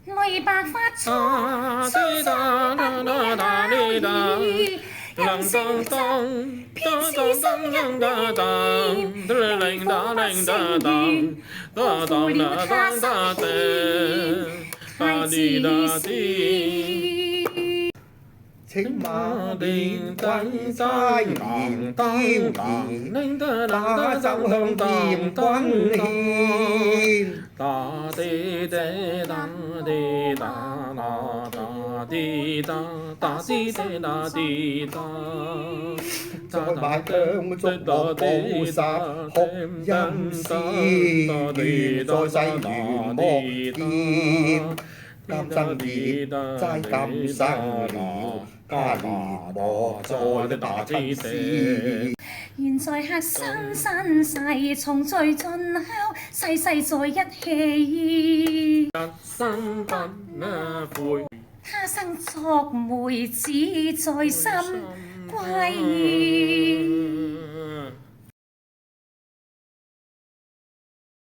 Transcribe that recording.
淚白髮蒼，蘇州白面那兒，人聲聲偏是心一念，令風不勝願，辜負了他心意，孩子是。青馬連軍齋連雕連，把酒香劍軍獻。哒滴滴哒滴哒啦哒滴哒哒滴滴哒滴哒。再買姜祝我寶殺哭陰屍，如在世如莫見。今生結齋今生了，加連我在的大天使。現在客生身世，重聚盡孝，世世在一起。一生不悔，他生作梅子在心歸。